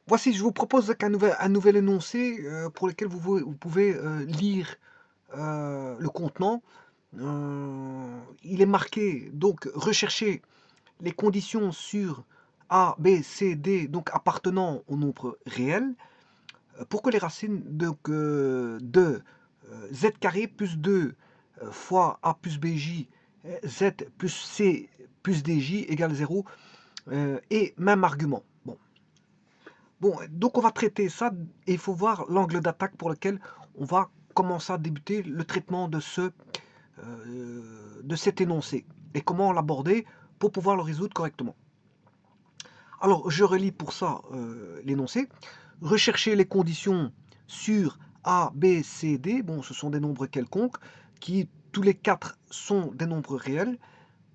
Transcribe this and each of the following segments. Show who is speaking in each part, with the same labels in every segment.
Speaker 1: Voici, je vous propose un nouvel énoncé pour lequel vous pouvez lire le contenant. Il est marqué, donc, rechercher les conditions sur A, B, C, D, donc appartenant au nombre réel, pour que les racines de z carré plus 2 fois A plus BJ, Z plus C plus DJ égale 0, et même argument. Bon, donc on va traiter ça et il faut voir l'angle d'attaque pour lequel on va commencer à débuter le traitement de cet énoncé et comment l'aborder pour pouvoir le résoudre correctement. Alors, je relis pour ça l'énoncé. Rechercher les conditions sur A, B, C, D. Bon, ce sont des nombres quelconques qui, tous les quatre, sont des nombres réels.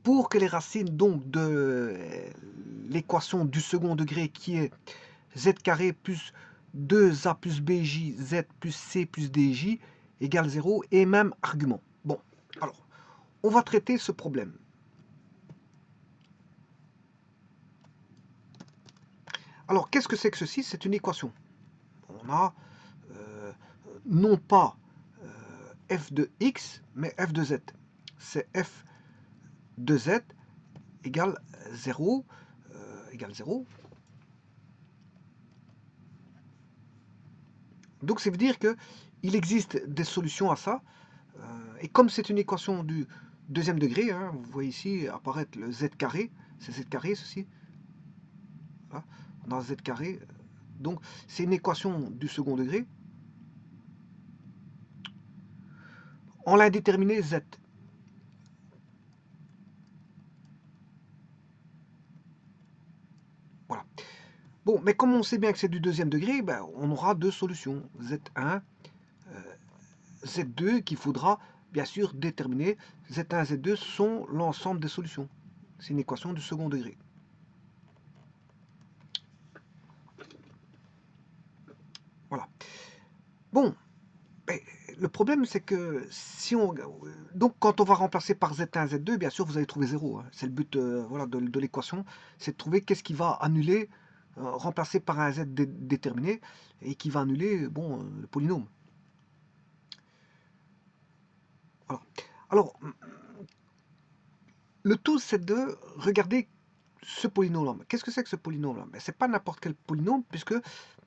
Speaker 1: Pour que les racines donc de l'équation du second degré qui est z carré plus 2a plus bj, z plus c plus dj égale 0 et même argument. Bon, alors, on va traiter ce problème. Alors, qu'est-ce que c'est que ceci? C'est une équation. On a non pas f de x, mais f de z. C'est f de z égale 0, égale 0. Donc, ça veut dire qu'il existe des solutions à ça. Et comme c'est une équation du deuxième degré, hein, vous voyez ici apparaître le z carré, c'est z carré ceci. Voilà. On a z carré. Donc, c'est une équation du second degré. On l'a déterminé z. Voilà. Bon, mais comme on sait bien que c'est du deuxième degré, ben, on aura deux solutions. Z1, Z2 qu'il faudra bien sûr déterminer. Z1 et Z2 sont l'ensemble des solutions. C'est une équation du second degré. Voilà. Bon, ben, le problème c'est que si on... Donc quand on va remplacer par Z1, Z2, bien sûr vous allez trouver 0. Hein. C'est le but voilà, de l'équation, c'est de trouver qu'est-ce qui va annuler, remplacer par un Z déterminé, et qui va annuler bon, le polynôme. Voilà. Alors, le tout, c'est de regarder ce polynôme-là. Qu'est-ce que c'est que ce polynôme-là? Ce n'est pas n'importe quel polynôme, puisque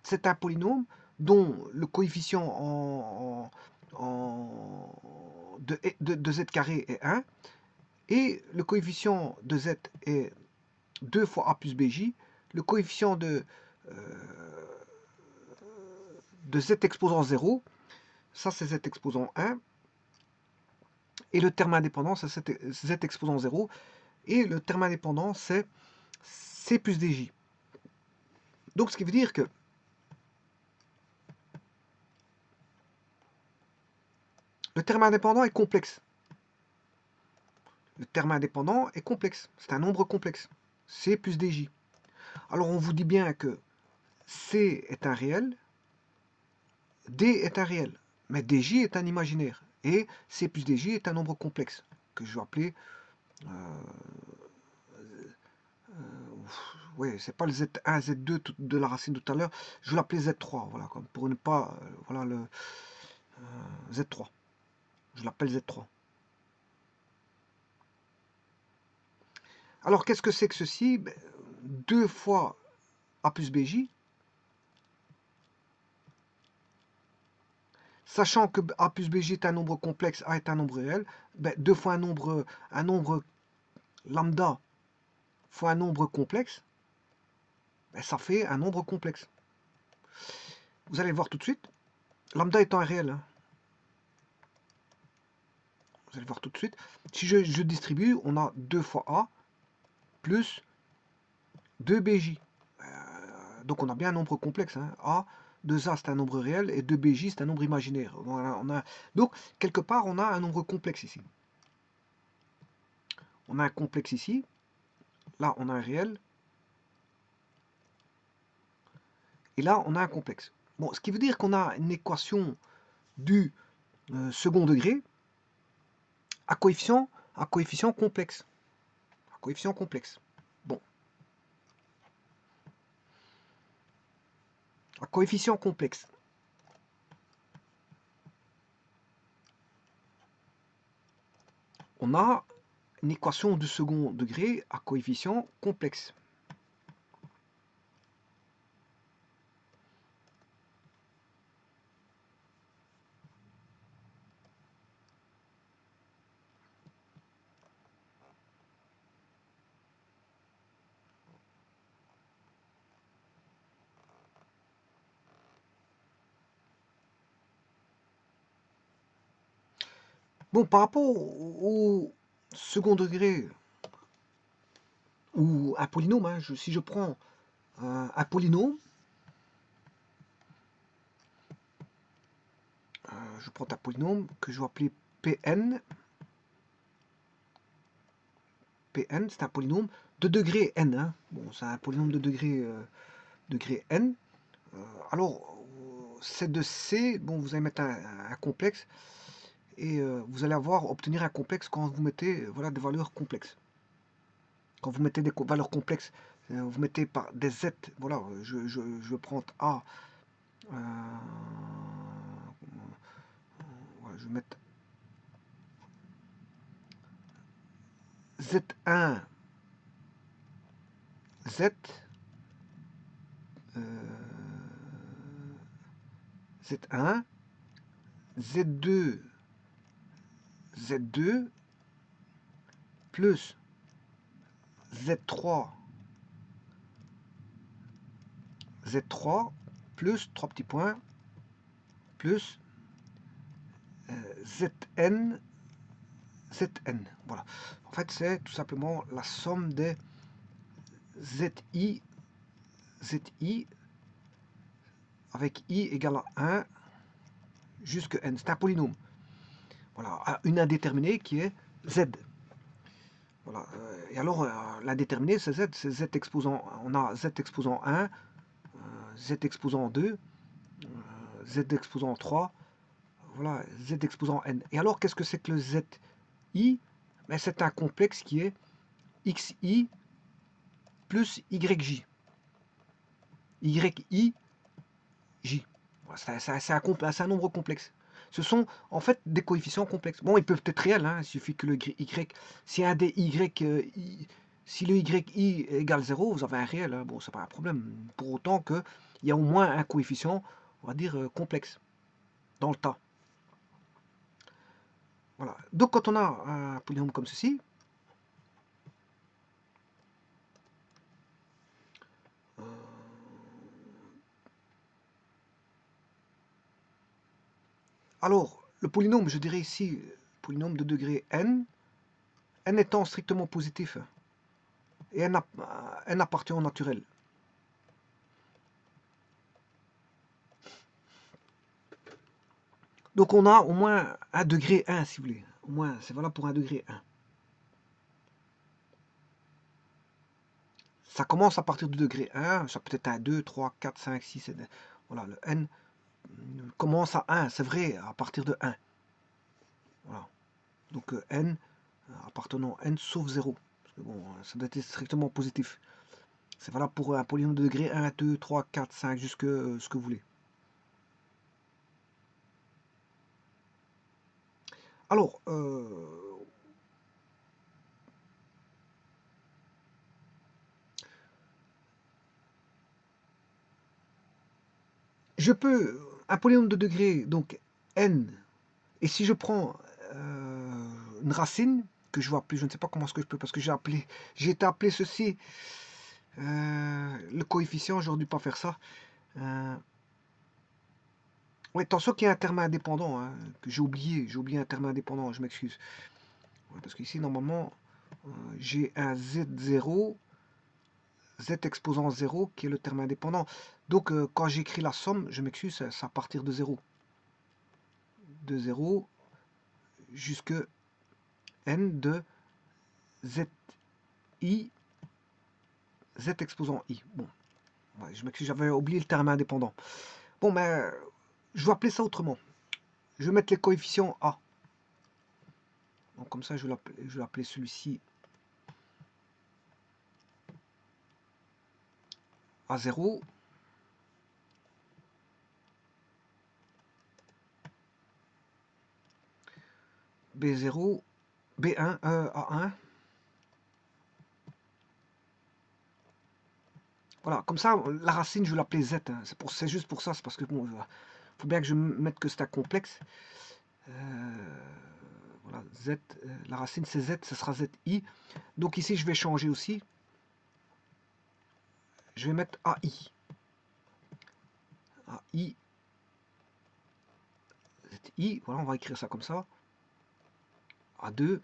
Speaker 1: c'est un polynôme dont le coefficient de z carré est 1, et le coefficient de z est 2 fois a plus bj, le coefficient de z exposant 0, ça c'est z exposant 1, et le terme indépendant, c'est z exposant 0, et le terme indépendant, c'est C plus DJ. Donc, ce qui veut dire que le terme indépendant est complexe. Le terme indépendant est complexe. C'est un nombre complexe. C plus DJ. Alors, on vous dit bien que C est un réel, D est un réel, mais DJ est un imaginaire. Et C plus DJ est un nombre complexe, que je vais appeler... oui, c'est pas le Z1, Z2 de la racine tout à l'heure. Je vais l'appeler Z3, voilà, comme pour ne pas... voilà le Z3. Je l'appelle Z3. Alors, qu'est-ce que c'est que ceci? 2 fois A plus BJ, sachant que A plus BJ est un nombre complexe, A est un nombre réel, 2 fois un nombre lambda fois un nombre complexe, ça fait un nombre complexe. Vous allez le voir tout de suite. Lambda étant un réel. Hein. Vous allez le voir tout de suite. Si je distribue, on a 2 fois A plus 2 BJ. Donc on a bien un nombre complexe. Hein. A, 2A c'est un nombre réel et 2BJ c'est un nombre imaginaire. Donc quelque part on a un nombre complexe ici. On a un complexe ici. Là on a un réel. Et là on a un complexe. Bon, ce qui veut dire qu'on a une équation du second degré à coefficient complexe. À coefficient complexe. Bon. à coefficient complexe. On a une équation du second degré à coefficient complexe. Bon, par rapport au second degré ou un polynôme, hein, si je prends un polynôme, je prends un polynôme que je vais appeler Pn. Pn, c'est un polynôme de degré n. Hein. Bon, c'est un polynôme de degré n. Alors, c'est de C, bon, vous allez mettre un complexe, et vous allez obtenir un complexe quand vous mettez voilà, des valeurs complexes. Quand vous mettez des valeurs complexes, vous mettez par des z, voilà, je prends A, voilà, je vais mettre Z1, Z, Z1, Z2, Z2, plus Z3, Z3, plus, 3 petits points, plus Zn, Zn. Voilà. En fait, c'est tout simplement la somme des Zi, Zi, avec I égale à 1 jusqu'à n. C'est un polynôme. Voilà, à une indéterminée qui est Z. Voilà. Et alors, l'indéterminé, c'est Z. C'est Z exposant. On a Z exposant 1, Z exposant 2, Z exposant 3, voilà, Z exposant n. Et alors, qu'est-ce que c'est que le ZI? Ben, c'est un complexe qui est XI plus YJ. YI, J. Voilà, c'est un nombre complexe. Ce sont en fait des coefficients complexes. Bon, ils peuvent être réels, hein, il suffit que le Y, si un des Y, si le YI égale 0, vous avez un réel, hein, bon, c'est pas un problème. Pour autant qu'il y a au moins un coefficient, on va dire, complexe dans le tas. Voilà. Donc quand on a un polynôme comme ceci, alors le polynôme, je dirais ici, polynôme de degré n, n étant strictement positif, et n appartient au naturel. Donc on a au moins un degré 1, si vous voulez. Au moins, c'est valable pour un degré 1. Ça commence à partir du degré 1, ça peut être un 2, 3, 4, 5, 6, 7. Voilà, le n commence à 1, c'est vrai, à partir de 1. Voilà. Donc n appartenant n sauf 0. Parce que bon, ça doit être strictement positif. C'est valable pour un polynôme de degré 1, 2, 3, 4, 5, jusque ce que vous voulez. Alors, je peux, un polynôme de degré, donc n, et si je prends une racine, que je vais appeler, je ne sais pas comment est-ce que je peux, parce que j'ai été appelé ceci, le coefficient, j'aurais dû pas faire ça. Ouais, attention qu'il y a un terme indépendant, hein, que j'ai oublié un terme indépendant, je m'excuse. Ouais, parce qu'ici, normalement, j'ai un Z0, Z exposant 0, qui est le terme indépendant. Donc, quand j'écris la somme, je m'excuse, c'est à partir de 0. De 0 jusque n de ZI, Z exposant I. Bon, ouais, je m'excuse, j'avais oublié le terme indépendant. Bon, mais je vais appeler ça autrement. Je vais mettre les coefficients A. Donc, comme ça, je vais appeler celui-ci A0. B0, B1, A1. Voilà, comme ça, la racine, je vais l'appeler Z. Hein. C'est juste pour ça, c'est parce que bon, faut bien que je mette que c'est un complexe. Voilà, Z, la racine c'est Z, ce sera ZI. Donc ici, je vais changer aussi. Je vais mettre AI. AI. ZI, voilà, on va écrire ça comme ça. A2.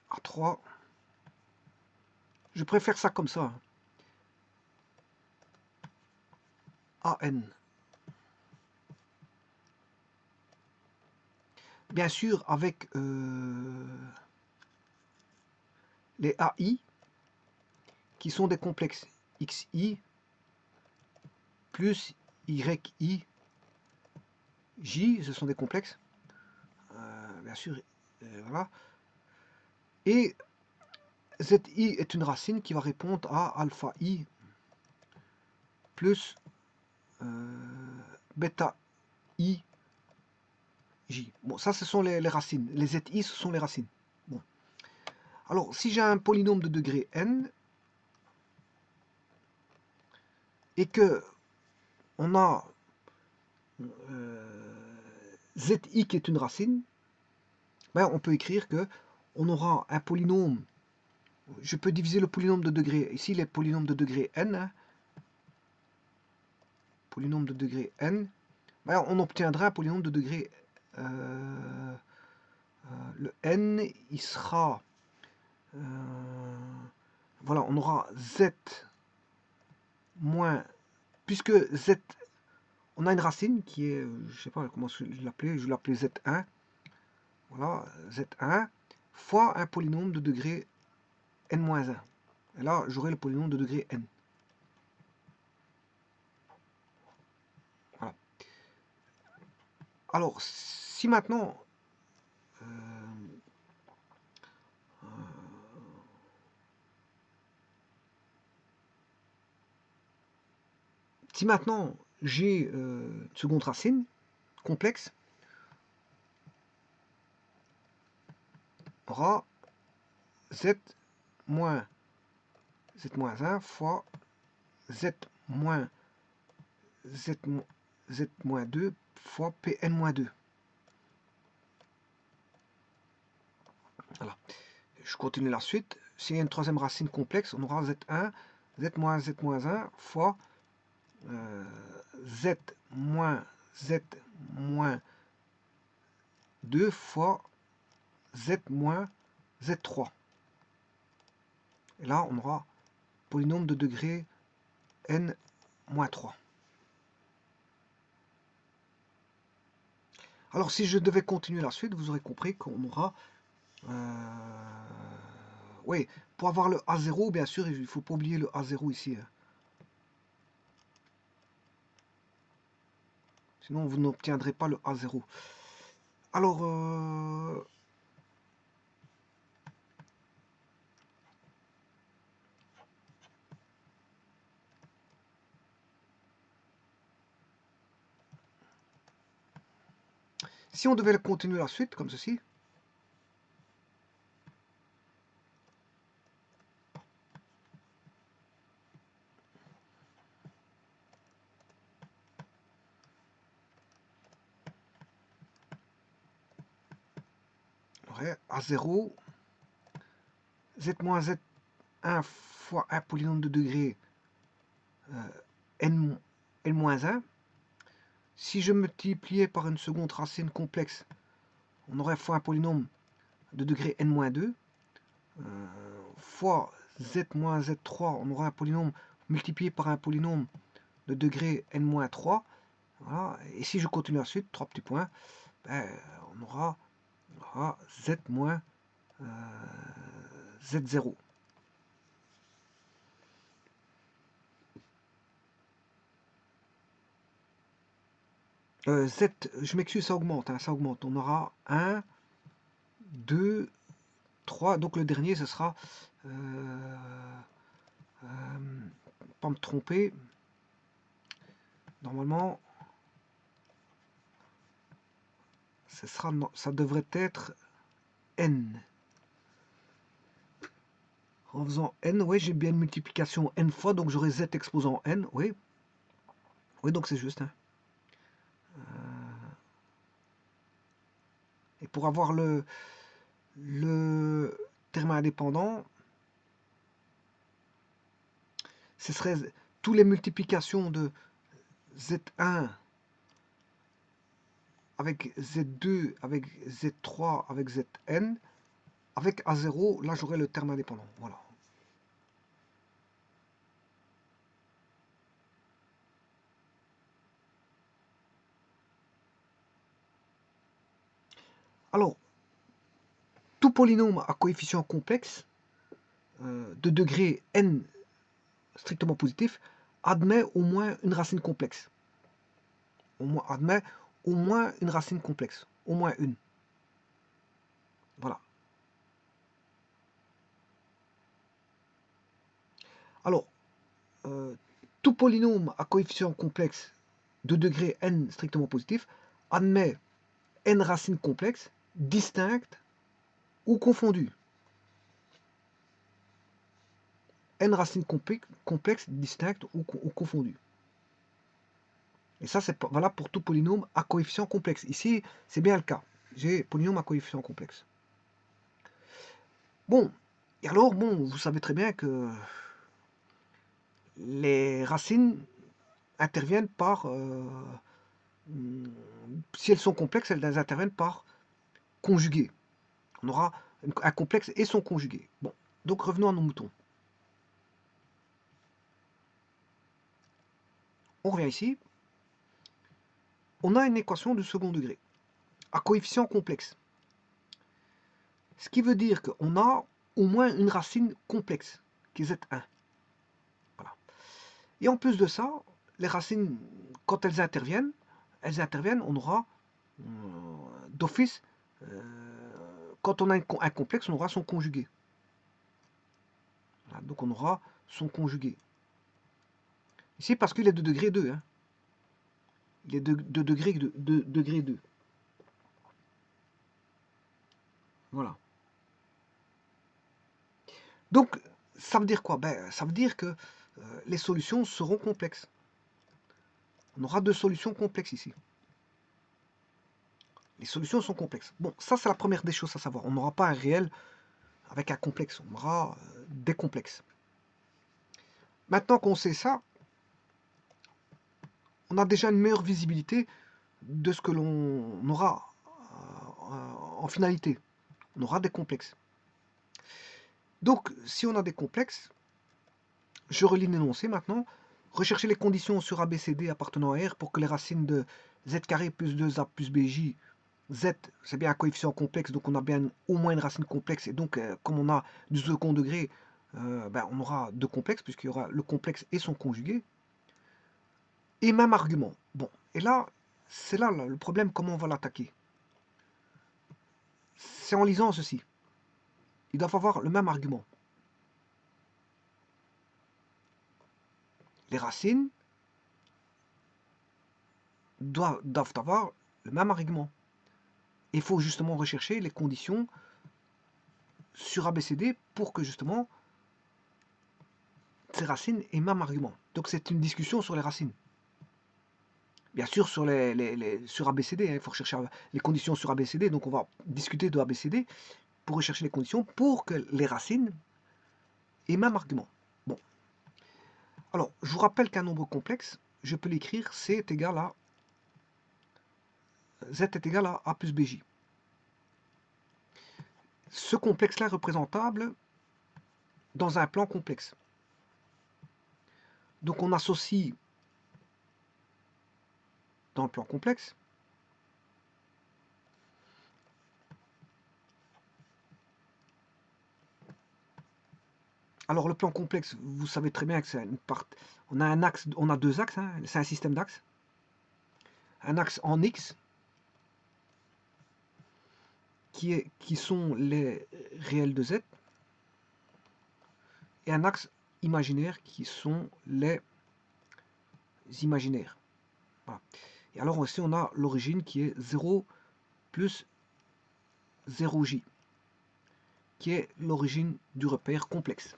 Speaker 1: A3. Je préfère ça comme ça. AN. Bien sûr, avec les AI, qui sont des complexes XI plus YI, J, ce sont des complexes. Bien sûr, voilà. Et ZI est une racine qui va répondre à alpha I plus bêta I J. Bon, ça, ce sont les racines. Les ZI, ce sont les racines. Bon. Alors, si j'ai un polynôme de degré n et que on a Zi qui est une racine, ben, on peut écrire que on aura un polynôme. Je peux diviser le polynôme de degré. Ici, les polynômes de degré n. Hein, polynôme de degré n. Ben, on obtiendra un polynôme de degré le n, il sera voilà, on aura z moins, puisque z, on a une racine qui est, je sais pas comment je vais l'appeler z1, voilà, z1 fois un polynôme de degré n-1. Et là, j'aurai le polynôme de degré n. Voilà. Alors, si maintenant si maintenant j'ai une seconde racine complexe, on aura z moins z-1 fois z moins z-2 fois pn-2. Voilà. Je continue la suite. S'il y a une troisième racine complexe, on aura z1, z-1 fois z moins z-2 fois z moins z3. Et là, on aura polynôme de degré n-3. Alors, si je devais continuer la suite, vous aurez compris qu'on aura... oui, pour avoir le A0, bien sûr, il ne faut pas oublier le A0 ici. Sinon, vous n'obtiendrez pas le A0. Alors, si on devait continuer la suite, comme ceci, on aurait A0, Z moins Z1 fois un polynôme de degré n-1. Si je multipliais par une seconde racine complexe, on aurait fois un polynôme de degré n-2, fois z moins z3, on aura un polynôme multiplié par un polynôme de degré n-3. Voilà. Et si je continue la suite, 3 petits points, ben, on aura z moins z0. Z, je m'excuse, ça augmente, hein, ça augmente. On aura 1, 2, 3. Donc le dernier, ce sera, pas me tromper, Normalement, ça devrait être n. En faisant n, oui, j'ai bien une multiplication n fois, donc j'aurai z exposant n, oui. Oui, donc c'est juste. Hein. Et pour avoir le terme indépendant, ce serait toutes les multiplications de z1 avec z2, avec z3, avec zn, avec a0, là j'aurai le terme indépendant. Voilà. Alors, tout polynôme à coefficient complexe de degré n strictement positif admet au moins une racine complexe. Admet au moins une racine complexe. Au moins une. Voilà. Alors, tout polynôme à coefficient complexe de degré n strictement positif admet n racines complexes distinctes ou confondues. N racines complexes distinctes ou confondues. Et ça, c'est valable pour tout polynôme à coefficient complexe. Ici, c'est bien le cas. J'ai polynôme à coefficient complexe. Bon, et alors, bon, vous savez très bien que les racines interviennent par... si elles sont complexes, elles interviennent par conjugué. On aura un complexe et son conjugué. Bon, donc revenons à nos moutons. On revient ici. On a une équation de second degré à coefficient complexe. Ce qui veut dire qu'on a au moins une racine complexe, qui est Z1. Voilà. Et en plus de ça, les racines, quand elles interviennent, on aura d'office, quand on a un complexe, on aura son conjugué. Voilà, donc on aura son conjugué. Ici, parce qu'il est de degré 2. Hein. Il est de degré 2. Voilà. Donc, ça veut dire quoi? Ben, ça veut dire que les solutions seront complexes. On aura deux solutions complexes ici. Les solutions sont complexes. Bon, ça c'est la première des choses à savoir. On n'aura pas un réel avec un complexe, on aura des complexes. Maintenant qu'on sait ça, on a déjà une meilleure visibilité de ce que l'on aura en finalité. On aura des complexes. Donc, si on a des complexes, je relis l'énoncé maintenant. Rechercher les conditions sur ABCD appartenant à R pour que les racines de z carré plus 2a plus bj, z c'est bien un coefficient complexe, donc on a bien au moins une racine complexe, et donc comme on a du second degré, ben, on aura deux complexes, puisqu'il y aura le complexe et son conjugué. Et même argument. Bon, et là, c'est là le problème, comment on va l'attaquer. C'est en lisant ceci. Ils doivent avoir le même argument. Les racines doivent avoir le même argument. Il faut justement rechercher les conditions sur ABCD pour que justement ces racines aient le même argument. Donc c'est une discussion sur les racines. Bien sûr sur, sur ABCD, hein, il faut rechercher les conditions sur ABCD, donc on va discuter de ABCD pour rechercher les conditions pour que les racines aient le même argument. Bon. Alors, je vous rappelle qu'un nombre complexe, je peux l'écrire z est égal à A plus BJ. Ce complexe-là est représentable dans un plan complexe. Donc on associe dans le plan complexe alors le plan complexe, vous savez très bien que c'est une part. On a un axe, on a deux axes, hein, c'est un système d'axes. Un axe en X qui sont les réels de Z, et un axe imaginaire qui sont les imaginaires. Voilà. Et alors ici, on a l'origine qui est 0 plus 0j, qui est l'origine du repère complexe.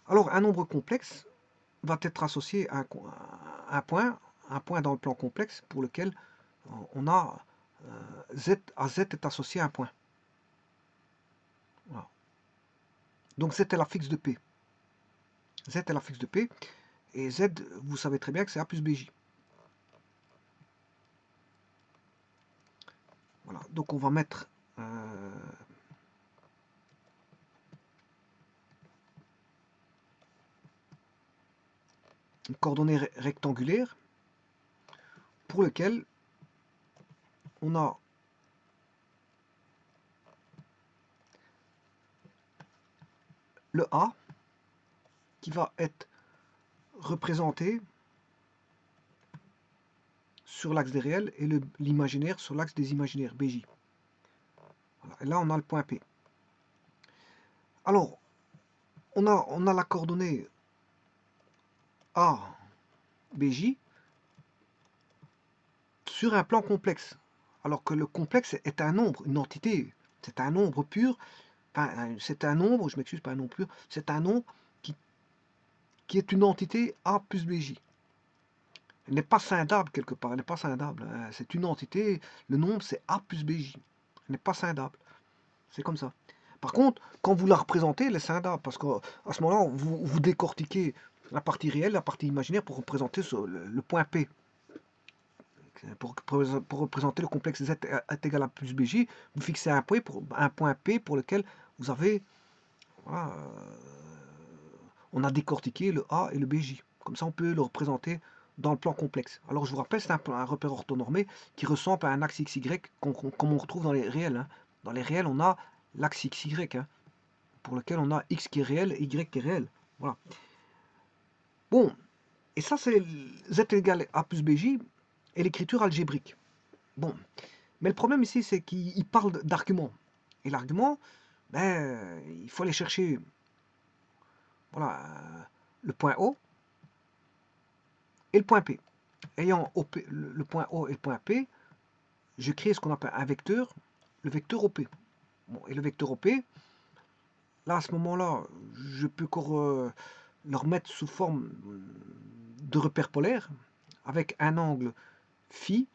Speaker 1: Alors, un nombre complexe va être associé à un point dans le plan complexe pour lequel on a z est associé à un point. Voilà. Donc z est la fixe de P. Z est la fixe de P. Et z, vous savez très bien que c'est A plus BJ. Voilà. Donc on va mettre une coordonnée rectangulaire pour lequel on a le A qui va être représenté sur l'axe des réels et l'imaginaire sur l'axe des imaginaires, BJ. Voilà. Et là, on a le point P. Alors, on a la coordonnée A, BJ sur un plan complexe. Alors que le complexe est un nombre, une entité. C'est un nombre pur. Enfin, c'est un nombre, je m'excuse, pas un nombre pur. C'est un nombre qui est une entité A plus BJ. Elle n'est pas scindable quelque part, elle n'est pas scindable. Hein. C'est une entité, le nombre c'est A plus BJ. Elle n'est pas scindable. C'est comme ça. Par contre, quand vous la représentez, elle est scindable, parce qu'à ce moment-là, vous décortiquez la partie réelle, la partie imaginaire pour représenter le point P. Pour représenter le complexe Z est égal à plus BJ, vous fixez un point P pour lequel vous avez, voilà, on a décortiqué le A et le BJ. Comme ça, on peut le représenter dans le plan complexe. Alors, je vous rappelle, c'est un repère orthonormé qui ressemble à un axe XY comme on retrouve dans les réels. Hein. Dans les réels, on a l'axe XY, hein, pour lequel on a X qui est réel et Y qui est réel. Voilà. Bon, et ça, c'est Z égale A plus BJ et l'écriture algébrique. Bon, mais le problème ici, c'est qu'il parle d'argument. Et l'argument, ben, il faut aller chercher, voilà, le point O et le point P. Ayant le point O et le point P, je crée ce qu'on appelle un vecteur, le vecteur OP. Bon, et le vecteur OP, là, à ce moment-là, je peux encore le remettre sous forme de repère polaire, avec un angle phi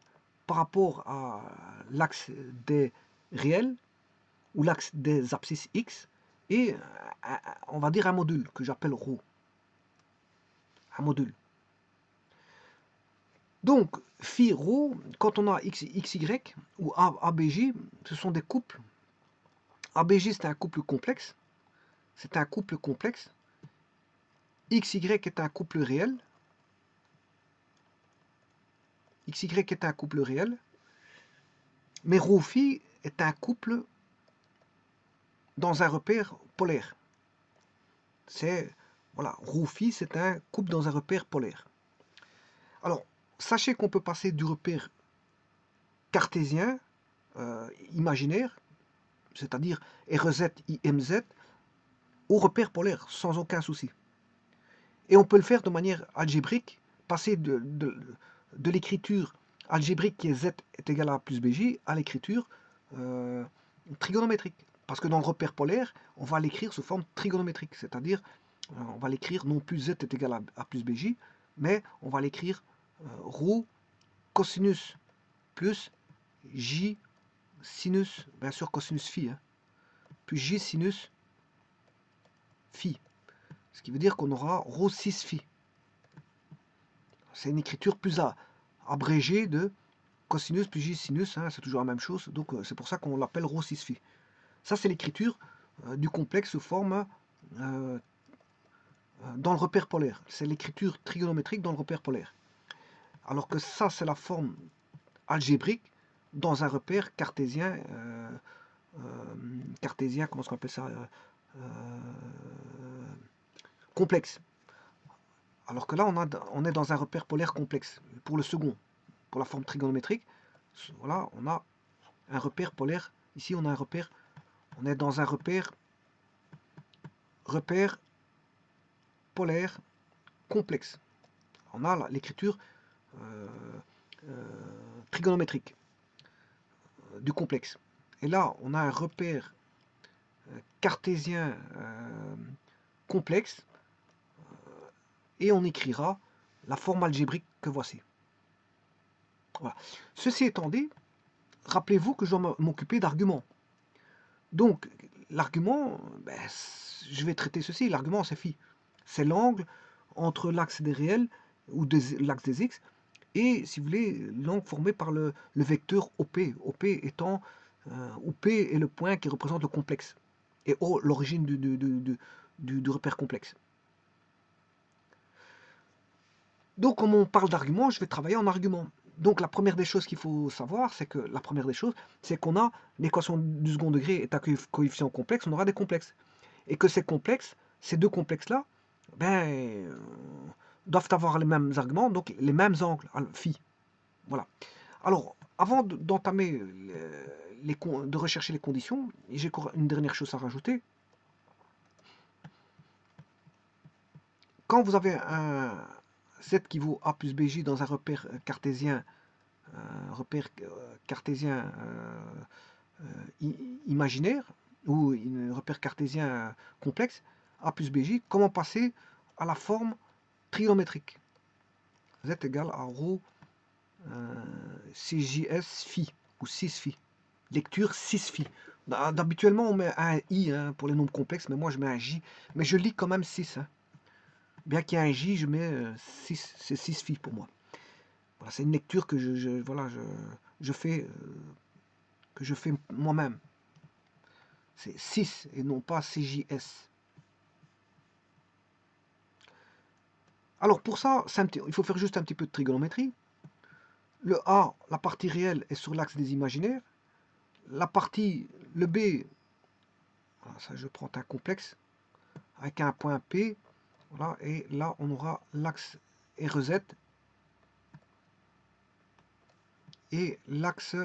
Speaker 1: par rapport à l'axe des réels, ou l'axe des abscisses x, et on va dire un module que j'appelle ρ. Un module. Donc, phi ρ, quand on a xy ou abj, ce sont des couples. Abj, c'est un couple complexe. C'est un couple complexe. XY est un couple réel. XY est un couple réel. Mais ρ phi est un couple dans un repère polaire. C'est, voilà, ρ phi, c'est un couple dans un repère polaire. Alors, sachez qu'on peut passer du repère cartésien, imaginaire, c'est-à-dire RZ, IMZ, au repère polaire, sans aucun souci. Et on peut le faire de manière algébrique, passer de l'écriture algébrique qui est Z est égal à A plus BJ à l'écriture trigonométrique. Parce que dans le repère polaire, on va l'écrire sous forme trigonométrique, c'est-à-dire on va l'écrire non plus Z est égal à A plus BJ, mais on va l'écrire ρ cosinus plus J sinus, bien sûr cosinus phi, hein, plus J sinus phi. Ce qui veut dire qu'on aura ρ 6 phi. C'est une écriture plus abrégée de cosinus plus J sinus, hein, c'est toujours la même chose, donc c'est pour ça qu'on l'appelle ρ 6 phi. Ça, c'est l'écriture du complexe sous forme dans le repère polaire. C'est l'écriture trigonométrique dans le repère polaire. Alors que ça, c'est la forme algébrique dans un repère cartésien, comment est-ce qu'on appelle ça, complexe. Alors que là, on est dans un repère polaire complexe. Pour le second, pour la forme trigonométrique, voilà, on a un repère polaire. Ici, on a un repère, on est dans un repère polaire complexe. On a l'écriture euh, trigonométrique du complexe. Et là, on a un repère cartésien complexe et on écrira la forme algébrique que voici. Voilà. Ceci étant dit, rappelez-vous que je dois m'occuper d'arguments. Donc, l'argument, ben, je vais traiter ceci. L'argument, c'est phi. C'est l'angle entre l'axe des réels ou l'axe des x et, si vous voulez, l'angle formé par le vecteur OP. OP étant, où P est le point qui représente le complexe et O l'origine du repère complexe. Donc, comme on parle d'argument, je vais travailler en argument. Donc, la première des choses qu'il faut savoir, c'est que qu'on a l'équation du second degré est un coefficient complexe, on aura des complexes. Et que ces complexes, ces deux complexes-là, ben, doivent avoir les mêmes arguments, donc les mêmes angles, phi. Voilà. Alors, avant d'entamer, de rechercher les conditions, j'ai une dernière chose à rajouter. Quand vous avez un z qui vaut a plus bj dans un repère cartésien, imaginaire, ou un repère cartésien complexe, a plus bj, comment passer à la forme trigonométrique? Z égale à ρ CJS phi, ou 6 phi. Lecture 6 phi. D'habituellement, on met un i pour les nombres complexes, mais moi je mets un j. Mais je lis quand même 6. Bien qu'il y ait un j, je mets 6. C'est 6 phi pour moi. Voilà, c'est une lecture que je fais, moi-même. C'est 6 et non pas CJS. Alors pour ça, il faut faire juste un petit peu de trigonométrie. Le A, la partie réelle, est sur l'axe des imaginaires. La partie, le B, voilà, ça je prends un complexe, avec un point P, voilà, et là on aura l'axe RZ et l'axe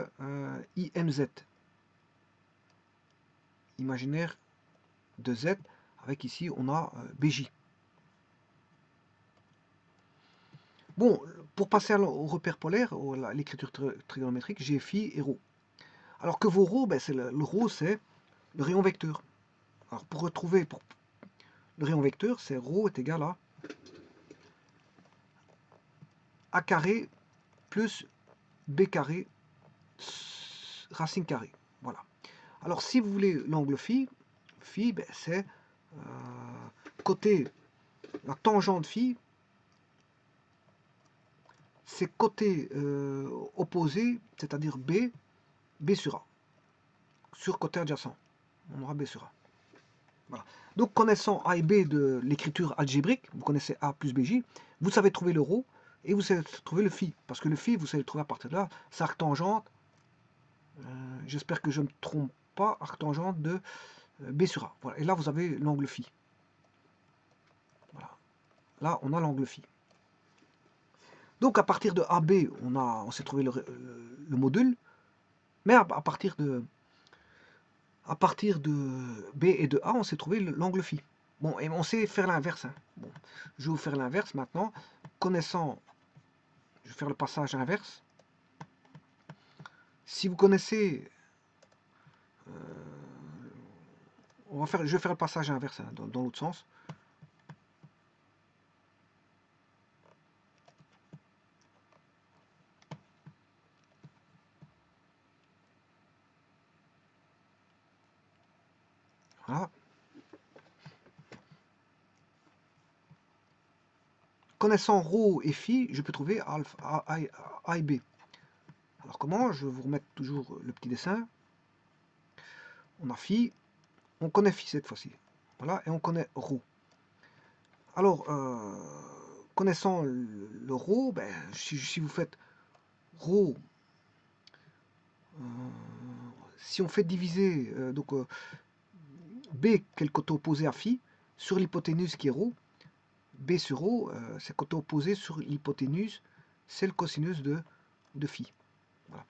Speaker 1: IMZ, imaginaire de Z, avec ici on a BJ. Bon, pour passer au repère polaire, à l'écriture trigonométrique, j'ai phi et ρ. Alors que vos ρ, ben, le ρ c'est le rayon vecteur. Alors pour retrouver le rayon vecteur, c'est ρ est égal à a carré plus b carré racine carrée. Voilà. Alors si vous voulez l'angle phi, ben, c'est côté, la tangente phi, c'est côté opposé, c'est-à-dire B sur A. Sur côté adjacent, on aura B sur A. Voilà. Donc connaissant A et B de l'écriture algébrique, vous connaissez A plus BJ, vous savez trouver le ρ et vous savez trouver le phi. Parce que le phi, vous savez le trouver à partir de là, c'est arctangente, j'espère que je ne me trompe pas, arctangente de B sur A. Voilà. Et là, vous avez l'angle phi. Voilà. Là, on a l'angle phi. Donc à partir de AB, on s'est trouvé le module, mais à partir de B et de A, on s'est trouvé l'angle phi. Bon, et on sait faire l'inverse. Bon, je vais vous faire l'inverse maintenant. Connaissant, je vais faire le passage inverse. Si vous connaissez, je vais faire le passage inverse dans l'autre sens. Voilà. Connaissant ρ et phi, je peux trouver alpha, A et B. Alors comment? Je vais vous remettre toujours le petit dessin. On a phi, on connaît phi cette fois-ci. Voilà, et on connaît ρ. Alors, connaissant le ρ, ben, si vous faites ρ, si on fait diviser donc B, qui est le côté opposé à phi, sur l'hypoténuse qui est ρ, B sur ρ, c'est le côté opposé sur l'hypoténuse, c'est le cosinus de phi. Voilà.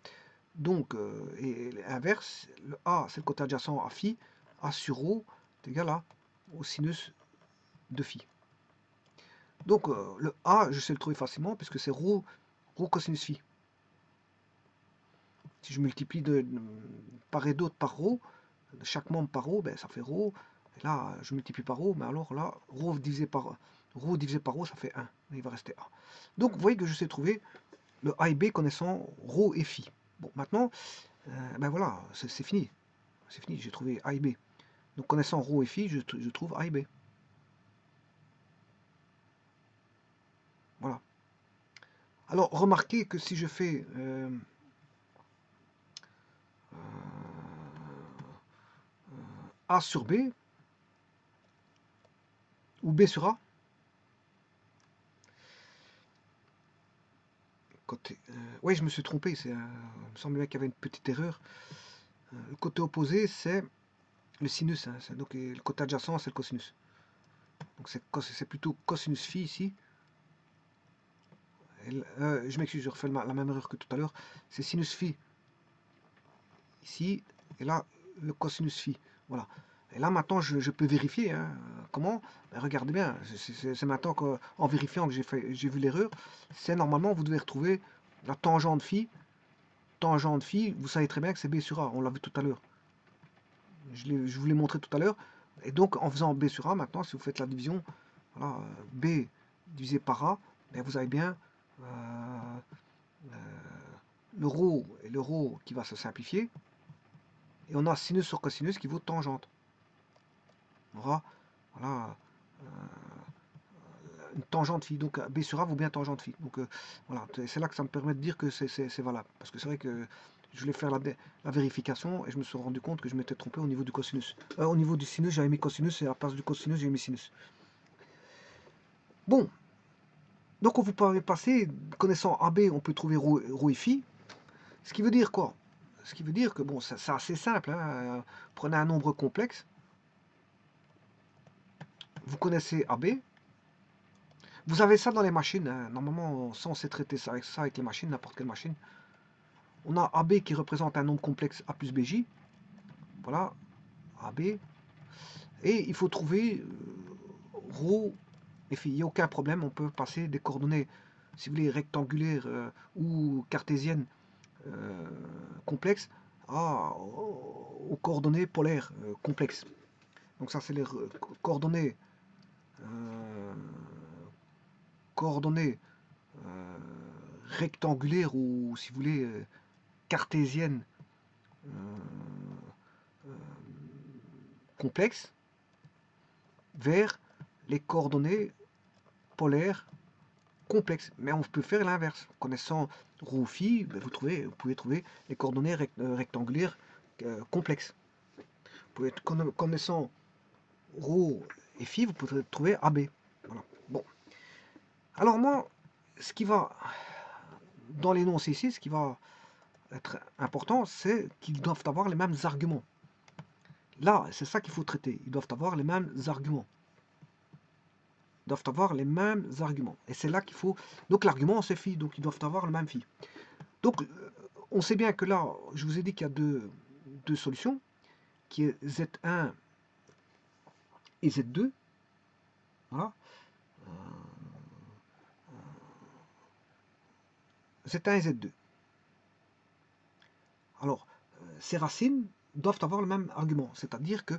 Speaker 1: Donc, et l'inverse, le A, c'est le côté adjacent à phi, A sur ρ est égal au sinus de phi. Donc, le A, je sais le trouver facilement, puisque c'est ρ rho cosinus phi. Si je multiplie de part et d'autre par rho, chaque membre par rho, ben, ça fait rho. Et là, je multiplie par rho, mais alors là, rho divisé par rho, ça fait 1. Il va rester A. Donc, vous voyez que je sais trouver le A et B connaissant rho et phi. Bon, maintenant, ben voilà, c'est fini. C'est fini, j'ai trouvé A et B. Donc, connaissant rho et phi, je trouve A et B. Voilà. Alors, remarquez que si je fais A sur B, ou B sur A, côté, oui, je me suis trompé, il me semblait qu'il y avait une petite erreur. Le côté opposé, c'est le sinus, hein, donc le côté adjacent, c'est le cosinus. Donc c'est plutôt cosinus phi ici. Je m'excuse, je refais la même erreur que tout à l'heure. C'est sinus phi ici, et là, le cosinus phi. Voilà. Et là, maintenant, je peux vérifier. Hein. Comment? Ben, regardez bien, c'est maintenant qu'en vérifiant que j'ai vu l'erreur, c'est normalement, vous devez retrouver la tangente phi. Tangente phi, vous savez très bien que c'est B sur A, on l'a vu tout à l'heure. Je vous l'ai montré tout à l'heure. Et donc, en faisant B sur A, maintenant, si vous faites la division, voilà, B divisé par A, ben, vous avez bien le rho et le rho qui va se simplifier. Et on a sinus sur cosinus qui vaut tangente. On aura voilà, une tangente phi. Donc B sur A vaut bien tangente phi. Donc voilà, c'est là que ça me permet de dire que c'est valable. Parce que c'est vrai que je voulais faire la vérification et je me suis rendu compte que je m'étais trompé au niveau du cosinus. Au niveau du sinus, j'avais mis cosinus et à la place du cosinus, j'ai mis sinus. Bon, donc on vous pouvez passer, connaissant AB, on peut trouver rho et phi. Ce qui veut dire quoi? Ce qui veut dire que bon, c'est assez simple. Hein. Prenez un nombre complexe. Vous connaissez AB. Vous avez ça dans les machines. Hein. Normalement, ça, on sait traiter ça avec les machines, n'importe quelle machine. On a AB qui représente un nombre complexe A plus BJ. Voilà, AB. Et il faut trouver rho et phi. Il n'y a aucun problème. On peut passer des coordonnées, si vous voulez, rectangulaires ou cartésiennes complexes aux coordonnées polaires complexes. Donc ça, c'est les coordonnées rectangulaires ou, si vous voulez, cartésiennes complexes vers les coordonnées polaires complexes. Mais on peut faire l'inverse. Connaissant rho phi, ben, vous pouvez trouver les coordonnées rectangulaires complexes. Vous pouvez, connaissant rho et phi, vous pouvez trouver AB. Voilà. Bon. Alors moi, ce qui va dans l'énoncé ici, ce qui va être important, c'est qu'ils doivent avoir les mêmes arguments. Là, c'est ça qu'il faut traiter. Ils doivent avoir les mêmes arguments. Ils doivent avoir les mêmes arguments. Et c'est là qu'il faut... Donc l'argument, c'est phi, donc ils doivent avoir le même phi. Donc, on sait bien que là, je vous ai dit qu'il y a deux solutions, qui est Z1 et Z2. Voilà. Z1 et Z2. Alors, ces racines doivent avoir le même argument, c'est-à-dire que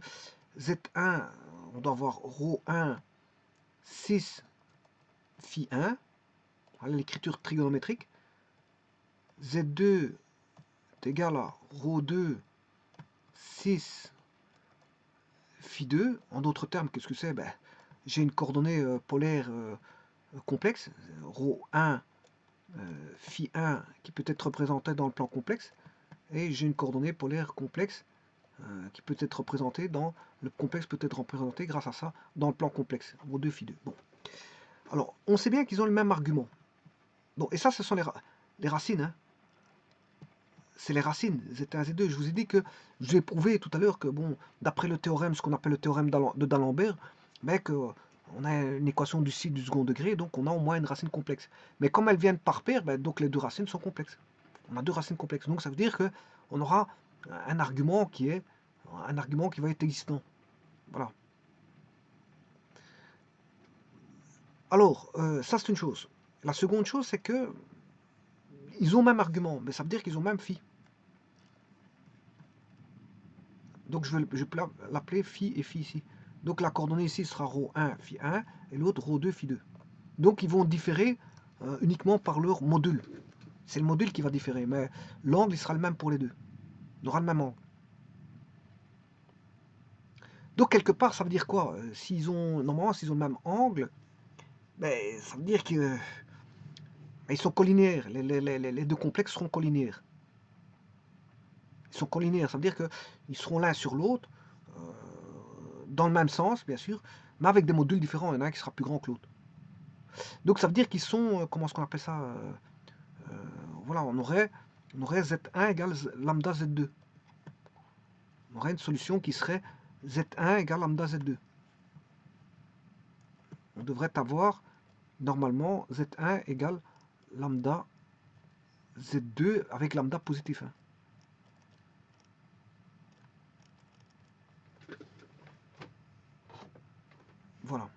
Speaker 1: Z1, on doit avoir ρ1, 6, phi 1, voilà l'écriture trigonométrique. Z2 est égal à ρ2, 6, phi 2. En d'autres termes, qu'est-ce que c'est? Ben, j'ai une coordonnée polaire complexe, ρ1, phi 1, qui peut être représentée dans le plan complexe, et j'ai une coordonnée polaire complexe qui peut être représentée dans le complexe, peut être représenté grâce à ça dans le plan complexe, ρ2, phi 2. Bon. Alors, on sait bien qu'ils ont le même argument. Bon, et ça, ce sont les racines. Hein. C'est les racines, Z1, Z2. Je vous ai dit que, je vous ai prouvé tout à l'heure que, bon, d'après le théorème, ce qu'on appelle le théorème de d'Alembert, ben, on a une équation du du second degré, donc on a au moins une racine complexe. Mais comme elles viennent par paire, ben, donc les deux racines sont complexes. On a deux racines complexes. Donc ça veut dire qu'on aura un argument qui va être existant. Voilà. Alors, ça c'est une chose. La seconde chose, c'est que ils ont même argument, mais ça veut dire qu'ils ont même phi. Donc je peux l'appeler phi et phi ici. Donc la coordonnée ici sera ρ1 phi 1 et l'autre ρ2 phi 2. Donc ils vont différer uniquement par leur module. C'est le module qui va différer, mais l'angle il sera le même pour les deux. On aura le même angle. Donc quelque part, ça veut dire quoi? Normalement, s'ils ont le même angle, ben, ça veut dire qu'ils sont collinaires. Les deux complexes seront collinaires. Ils sont collinaires, ça veut dire qu'ils seront l'un sur l'autre, dans le même sens, bien sûr, mais avec des modules différents. Il y en a un qui sera plus grand que l'autre. Donc ça veut dire qu'ils sont, comment est-ce qu'on appelle ça? Voilà, on aurait Z1 égale lambda Z2. On aurait une solution qui serait Z1 égale lambda Z2. On devrait avoir normalement Z1 égale lambda Z2 avec lambda positif 1. Voilà.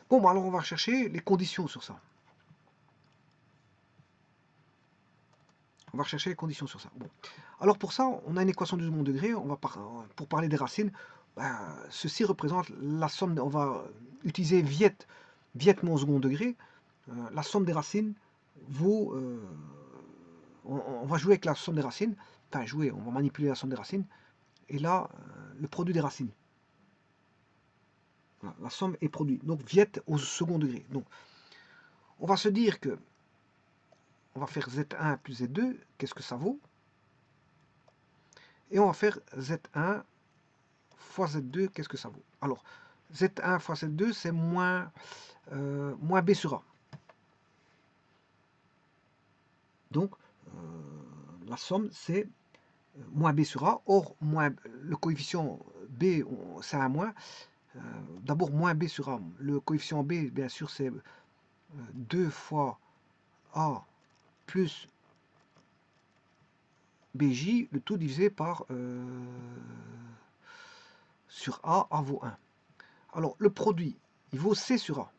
Speaker 1: Bon, bah alors on va rechercher les conditions sur ça. On va rechercher les conditions sur ça. Bon. Alors pour ça, on a une équation du second degré. Pour parler des racines, ben, ceci représente la somme. On va utiliser Viette mon second degré. La somme des racines vaut. On va jouer avec la somme des racines. Enfin, jouer, on va manipuler la somme des racines. Et là, le produit des racines. Voilà, la somme est produit. Donc Viette au second degré. Donc, on va se dire que on va faire Z1 plus Z2, qu'est-ce que ça vaut? Et on va faire Z1 fois Z2, qu'est-ce que ça vaut? Alors, Z1 fois Z2, c'est moins B sur A. Donc, la somme, c'est moins B sur A. Or, le coefficient B, c'est un moins. D'abord, moins B sur A. Le coefficient B, bien sûr, c'est 2 fois A plus BJ, le tout divisé par sur A vaut 1. Alors, le produit, il vaut C sur A.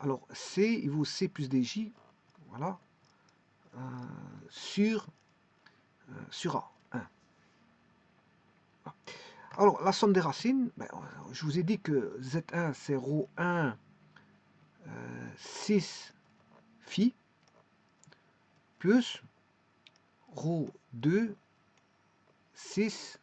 Speaker 1: Alors, C, il vaut C plus DJ, voilà, sur A, 1. Voilà. Alors, la somme des racines, ben, je vous ai dit que Z1, c'est ρ1, 6 phi, plus ρ2, 6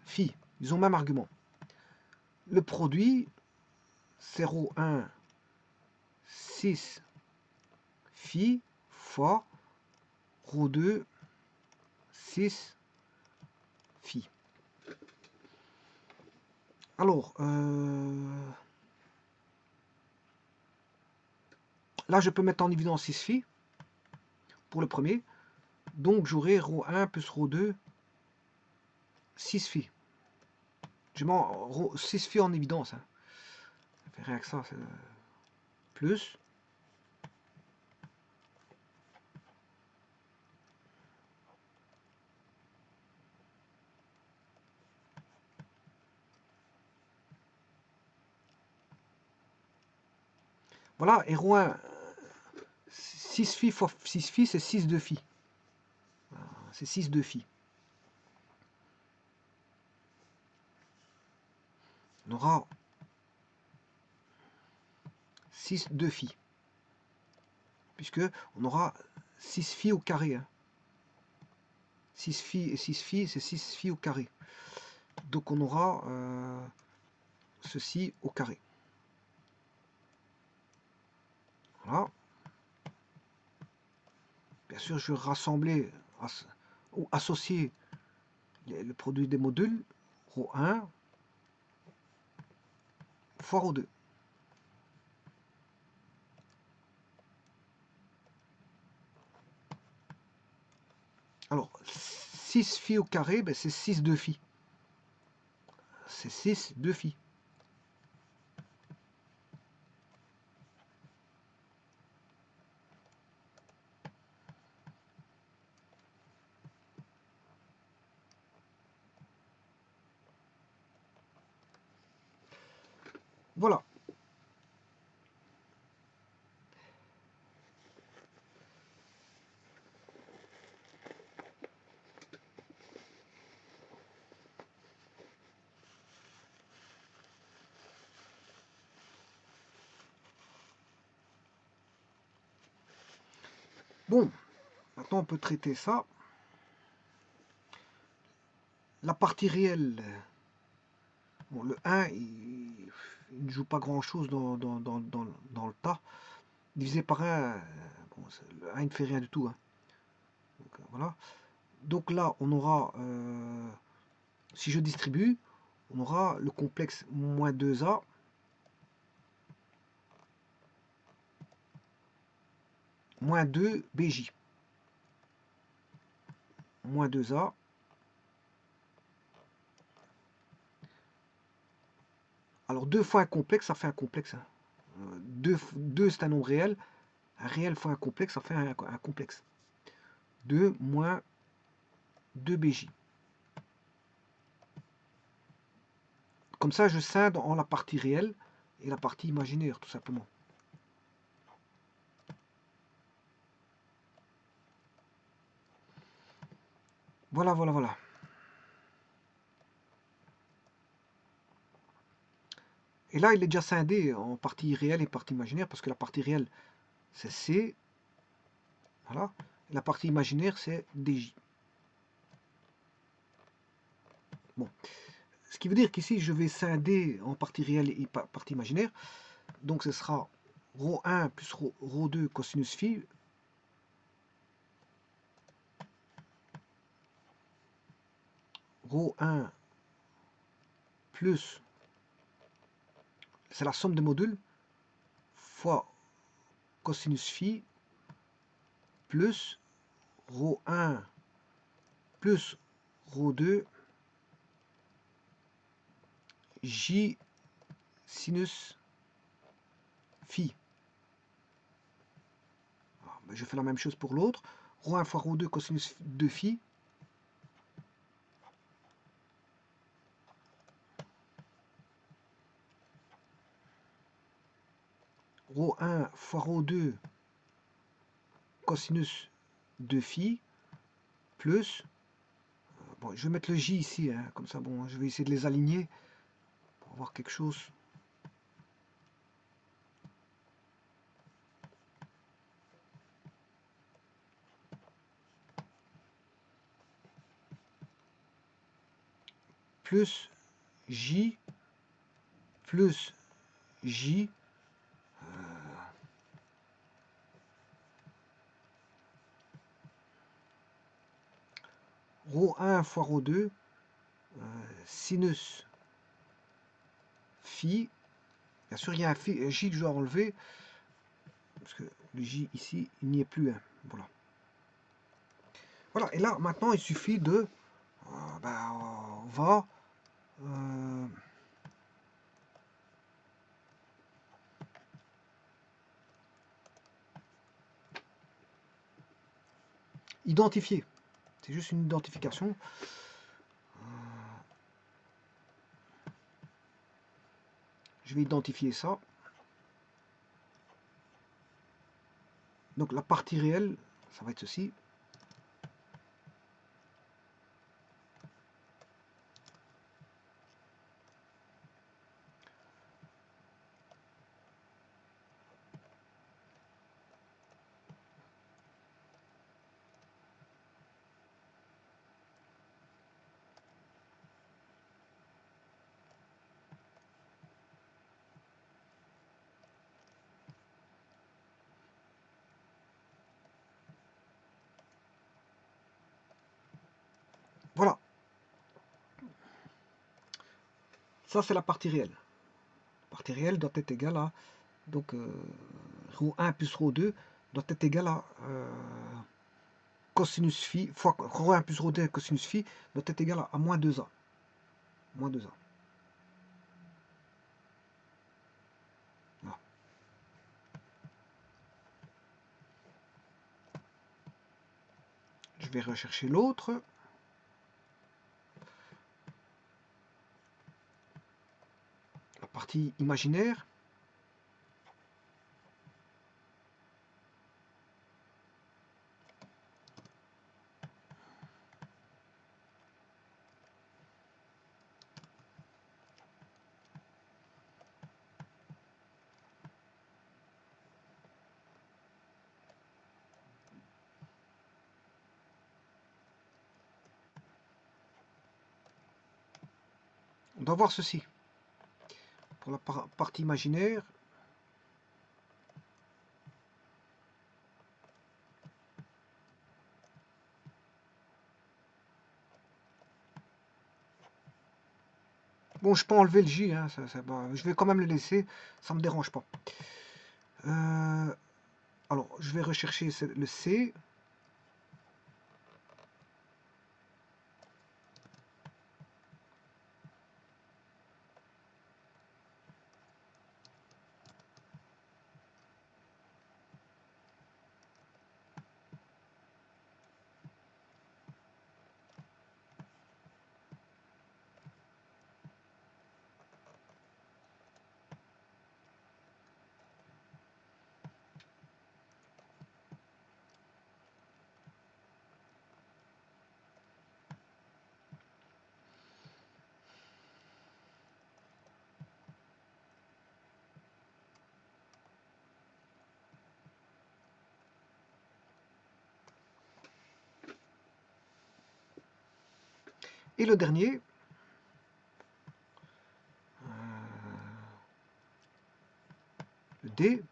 Speaker 1: phi. Ils ont le même argument. Le produit, c'est ρ1, 6 phi fois ρ2, 6 phi. Alors, là, je peux mettre en évidence 6 phi pour le premier. Donc, j'aurai ρ1 plus ρ2, 6 phi. Je mets 6 phi en évidence. Hein. Ça fait rien que ça. Plus. Voilà, et ρ1, 6 phi fois 6 phi, c'est 6 de phi. C'est 6 de phi. On aura 6 de phi. Puisque on aura 6 phi au carré. Hein. 6 phi et 6 phi, c'est 6 phi au carré. Donc on aura ceci au carré. Voilà. Bien sûr, je vais rassembler ou associer le produit des modules, ρ1 fois ρ2. Alors, 6 phi au carré, ben c'est 6 de phi. C'est 6 de phi. Bon, maintenant on peut traiter ça. La partie réelle, bon, le 1, il ne joue pas grand-chose dans le tas. Divisé par 1, bon, le 1 il ne fait rien du tout. Hein. Donc, voilà. Donc là, on aura, si je distribue, on aura le complexe moins 2A moins 2 BJ. Moins 2A. Alors 2 fois un complexe, ça fait un complexe. Hein. 2 c'est un nombre réel. Un réel fois un complexe, ça fait un complexe. 2 moins 2 BJ. Comme ça, je scinde en la partie réelle et la partie imaginaire, tout simplement. Voilà, voilà, voilà. Et là, il est déjà scindé en partie réelle et partie imaginaire, parce que la partie réelle, c'est C. Voilà. Et la partie imaginaire, c'est DJ. Bon. Ce qui veut dire qu'ici, je vais scinder en partie réelle et partie imaginaire. Donc, ce sera ρ1 plus ρ2 cosinus phi. ρ1 plus, c'est la somme des modules, fois cosinus phi plus ρ1 plus ρ2 j sinus phi. Alors, je fais la même chose pour l'autre. ρ1 fois ρ2 cosinus de phi. ρ1 fois ρ2 cosinus de phi plus, bon, je vais mettre le j ici, hein, comme ça, bon, je vais essayer de les aligner pour avoir quelque chose. Plus j plus j ρ1 fois ρ2 sinus phi. Bien sûr, il y a un j que je dois enlever, parce que le j ici, il n'y est plus. Hein. Voilà. Voilà, et là, maintenant, il suffit de... ben, on va... identifier. C'est juste une identification. Je vais identifier ça. Donc la partie réelle, ça va être ceci. Voilà. Ça, c'est la partie réelle. La partie réelle doit être égale à... Donc, ρ1 plus ρ2 doit être égal à cosinus phi, fois ρ1 plus ρ2 cosinus phi doit être égal à moins 2a. Moins 2a. Voilà. Je vais rechercher l'autre. La partie imaginaire. doit avoir ceci. Pour la partie imaginaire, bon, je peux enlever le J, hein, je vais quand même le laisser, ça me dérange pas. Alors, je vais rechercher le C. Et le dernier, le D.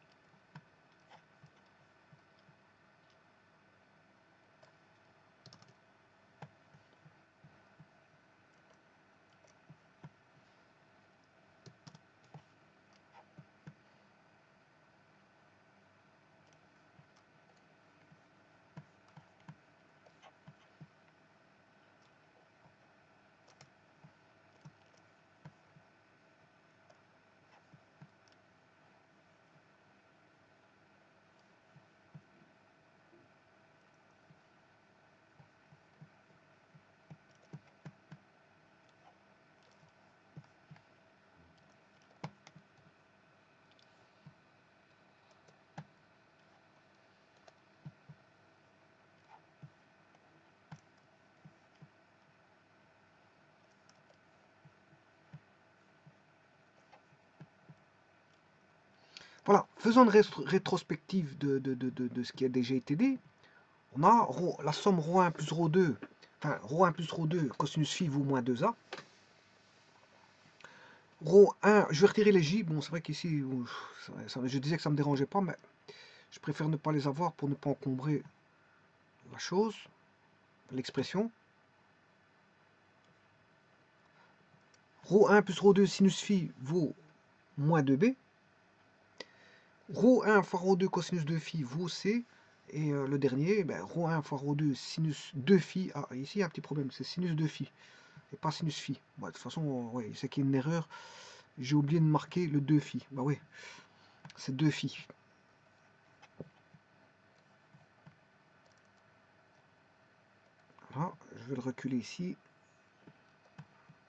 Speaker 1: Voilà, faisons une rétrospective de ce qui a déjà été dit. On a la somme ρ1 plus ρ2, enfin ρ1 plus ρ2 cosinus phi vaut moins 2a. ρ1, je vais retirer les j, bon c'est vrai qu'ici, je disais que ça ne me dérangeait pas, mais je préfère ne pas les avoir pour ne pas encombrer la chose, l'expression. ρ1 plus ρ2 sinus phi vaut moins 2b. ρ1 fois ρ2 cosinus 2 phi vaut c. Et le dernier, ρ1 fois ρ2 sinus 2 phi. Ah, ici il y a un petit problème, c'est sinus 2 phi et pas sinus phi. Bah, de toute façon, ouais, c'est qu'il y a une erreur. J'ai oublié de marquer le 2 phi. Bah oui, c'est 2 phi. Voilà, je vais le reculer ici.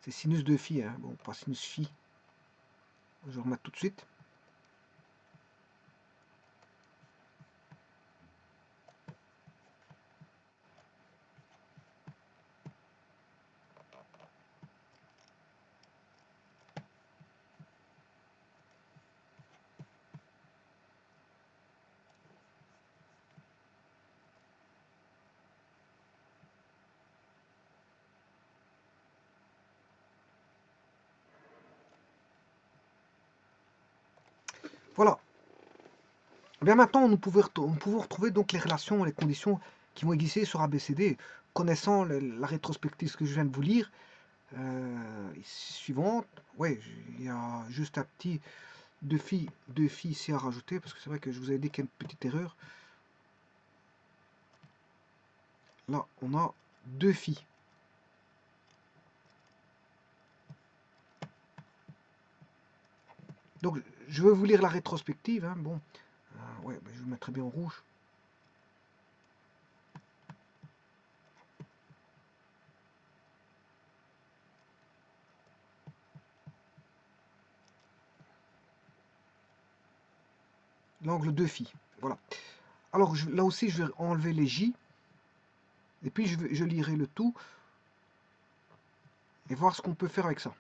Speaker 1: C'est sinus 2 phi, hein. Bon, pas sinus phi. Je vais remettre tout de suite. Voilà. Bien maintenant, nous pouvons retrouver donc les relations, les conditions qui vont exister sur ABCD, connaissant la rétrospective que je viens de vous lire. Suivante, ouais, il y a juste un petit 2 phi ici à rajouter, parce que c'est vrai que je vous avais dit qu'il y a une petite erreur. Là, on a 2 phi. Donc, je vais vous lire la rétrospective. Hein, bon, ouais, je vous mettrai bien en rouge. L'angle 2 phi. Voilà. Alors, là aussi, je vais enlever les J. Et puis, je lirai le tout. Et voir ce qu'on peut faire avec ça.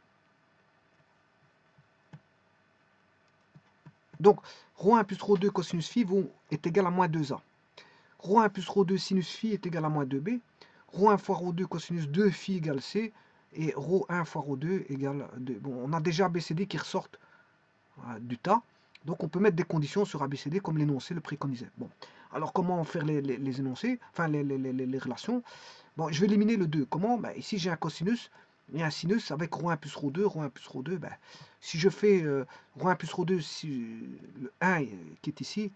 Speaker 1: Donc, ρ1 plus ρ2 cosinus phi est égal à moins 2a. ρ1 plus ρ2 sinus phi est égal à moins 2b. ρ1 fois ρ2 cosinus 2 phi égale c. et ρ1 fois ρ2 égale 2. Bon, on a déjà ABCD qui ressortent du tas, donc on peut mettre des conditions sur ABCD comme l'énoncé le préconisait. Bon, alors comment faire les énoncés, enfin les relations? Bon, je vais éliminer le 2. Comment? Ben, ici j'ai un cosinus et un sinus avec ρ1 plus ρ2, ρ1 plus ρ2. Ben, si je fais ρ1 plus ρ2, si, le 1 qui est ici,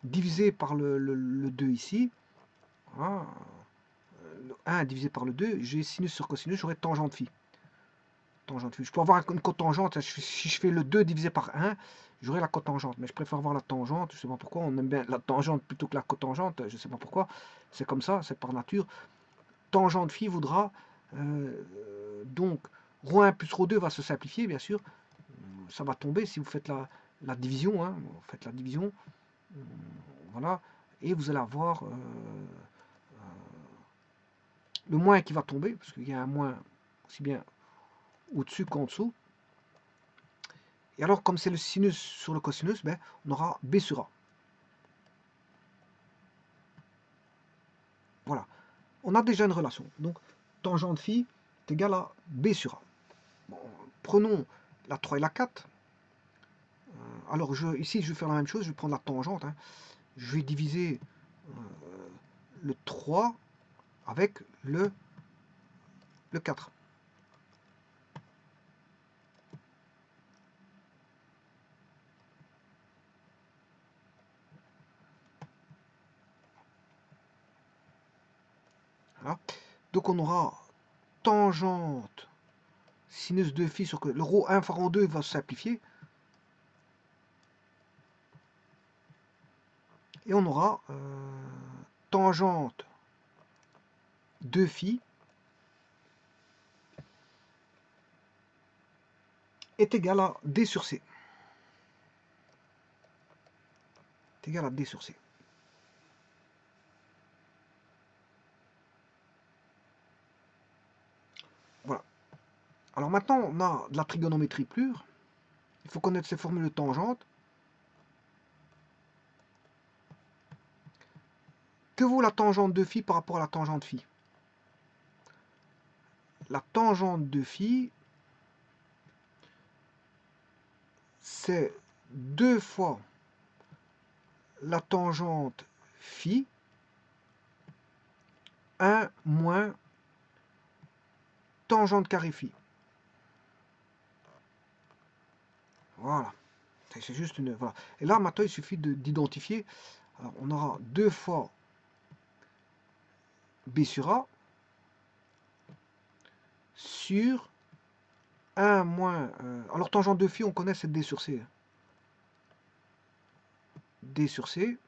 Speaker 1: divisé par le 2 ici, voilà, le 1 divisé par le 2, j'ai sinus sur cosinus, j'aurai tangente phi. Tangente phi. Je peux avoir une cotangente, si je fais le 2 divisé par 1, j'aurai la cotangente, mais je préfère avoir la tangente, je ne sais pas pourquoi, on aime bien la tangente plutôt que la cotangente, je ne sais pas pourquoi, c'est comme ça, c'est par nature. Tangente phi voudra, donc, ρ1 plus ρ2 va se simplifier, bien sûr, ça va tomber si vous faites la division, hein, vous faites la division, voilà, et vous allez avoir le moins qui va tomber, parce qu'il y a un moins aussi bien au-dessus qu'en dessous. Et alors, comme c'est le sinus sur le cosinus, ben, on aura B sur A. Voilà. On a déjà une relation. Donc, tangente phi est égal à B sur A. Bon, prenons la 3 et la 4. Alors, ici, je vais faire la même chose. Je vais prendre la tangente. Hein. Je vais diviser le 3 avec le 4. Voilà. Donc, on aura tangente sinus de phi sur que le ρ1 fois ρ2 va se simplifier. Et on aura tangente de phi est égal à D sur C. Est égal à D sur C. Voilà. Alors maintenant, on a de la trigonométrie pure. Il faut connaître ces formules de tangente. Que vaut la tangente de phi par rapport à la tangente phi? La tangente de phi, c'est 2 fois la tangente phi, 1 moins tangente carré phi. Voilà. C'est juste une... Voilà. Et là, maintenant, il suffit d'identifier. Alors, on aura 2 fois B sur A sur 1 moins... alors, tangente de phi, on connaît, c'est D sur C. D sur C.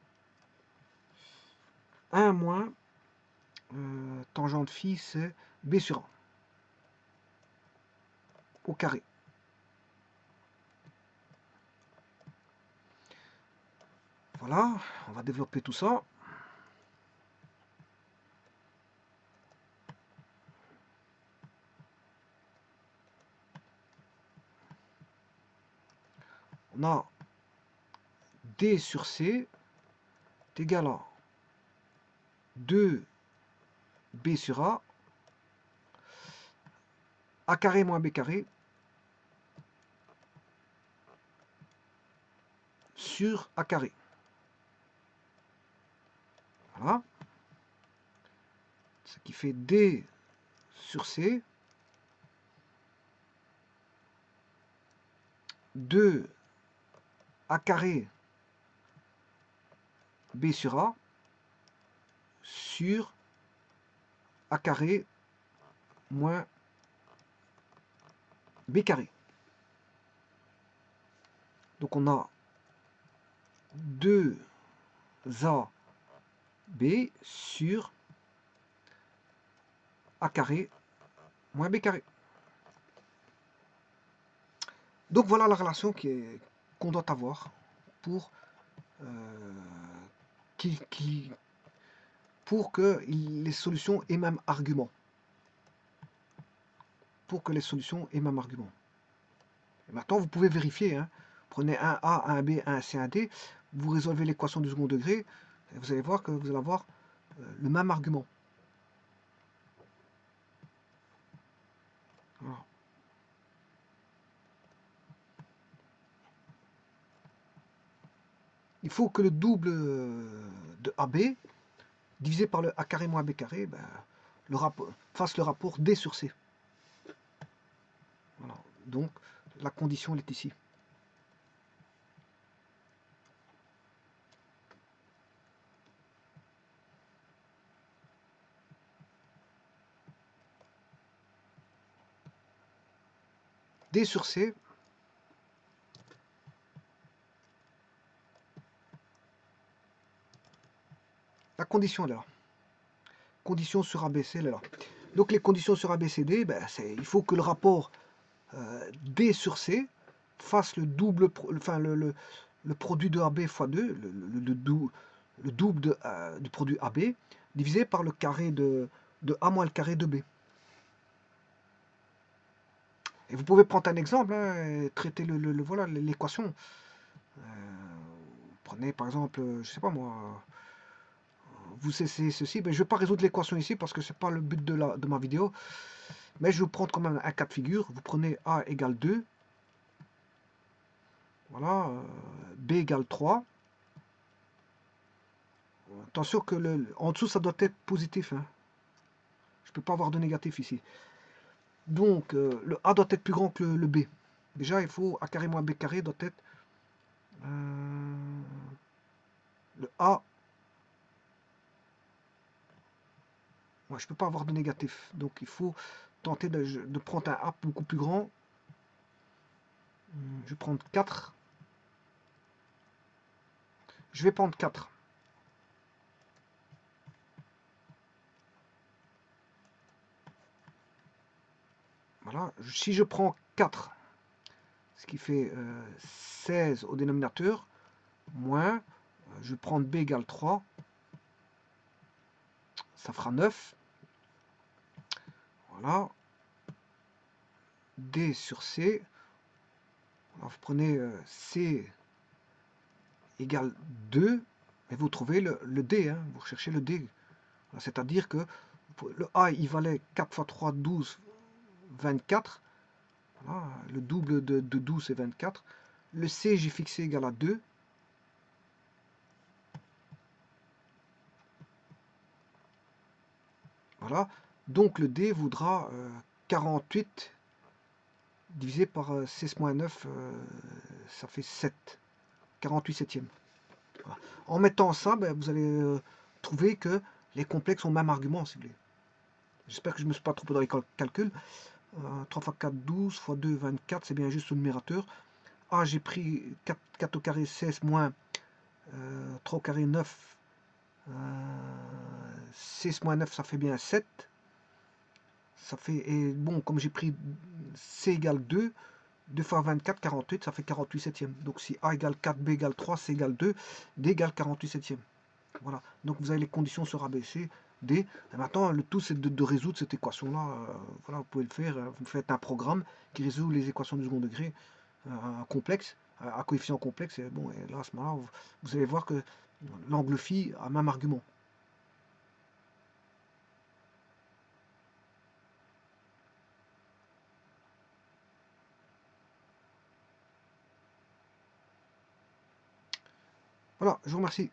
Speaker 1: 1 moins... tangente phi, c'est B sur A. Au carré. Voilà, on va développer tout ça. On a D sur C est égal à 2B sur A carré moins B carré, sur A carré. Voilà. Ce qui fait D sur C, 2 A carré B sur A, sur A carré moins B carré. Donc on a 2 AB sur A carré moins B carré. Donc voilà la relation qu'on doit avoir pour, pour que les solutions aient même argument. Pour que les solutions aient même argument. Et maintenant, vous pouvez vérifier. Hein. Prenez un A, un B, un C, un D. Vous résolvez l'équation du second degré. Et vous allez voir que vous allez avoir le même argument. il faut que le double de AB divisé par le A carré moins B carré ben, fasse le rapport D sur C. Voilà. Donc la condition elle est ici. D sur C, la condition elle est là. Condition sur ABC elle est là. Donc les conditions sur ABCD, ben, il faut que le rapport D sur C fasse le double, enfin le produit de AB fois 2, le double du produit AB, divisé par le carré de A moins le carré de B. Et vous pouvez prendre un exemple, hein, et traiter voilà l'équation. Prenez par exemple, je sais pas moi, vous cessez ceci, mais je ne vais pas résoudre l'équation ici parce que c'est pas le but de ma vidéo. Mais je vais vous prendre quand même un cas de figure. Vous prenez A égale 2, voilà, B égale 3. Attention que en dessous ça doit être positif. Hein. Je ne peux pas avoir de négatif ici. Donc le A doit être plus grand que le B. Déjà il faut A carré moins B carré doit être le A. Moi, je ne peux pas avoir de négatif. Donc il faut tenter de prendre un A beaucoup plus grand. Je vais prendre 4. Je vais prendre 4. Voilà. Si je prends 4, ce qui fait 16 au dénominateur, moins, je vais prendre B égale 3, ça fera 9. Voilà. D sur C. Alors, vous prenez C égale 2, et vous trouvez le D, hein, vous recherchez le D. C'est-à-dire que le A, il valait 4 fois 3, 12, 24. Voilà, le double de 12, c'est 24. Le C, j'ai fixé égal à 2. Voilà. Donc le D voudra 48 divisé par 16-9, ça fait 7. 48 septièmes. Voilà. En mettant ça, ben, vous allez trouver que les complexes ont le même argument, si vous voulez. J'espère que je ne me suis pas trompé dans les calculs. 3 fois 4, 12, fois 2, 24, c'est bien juste le numérateur. Ah, j'ai pris 4 au carré, 16, moins 3 au carré, 9. 6 moins 9, ça fait bien 7. Ça fait, et bon, comme j'ai pris C égale 2, 2 fois 24, 48, ça fait 48 septièmes. Donc si A égale 4, B égale 3, C égale 2, D égale 48 septièmes. Voilà. Donc vous avez les conditions sur ABC, D. Et maintenant, le tout, c'est de résoudre cette équation-là. Voilà, vous pouvez le faire. Vous faites un programme qui résout les équations du second degré complexe, à coefficient complexe. Et bon, et là, à ce moment-là, vous allez voir que l'angle phi a le même argument. Voilà, je vous remercie.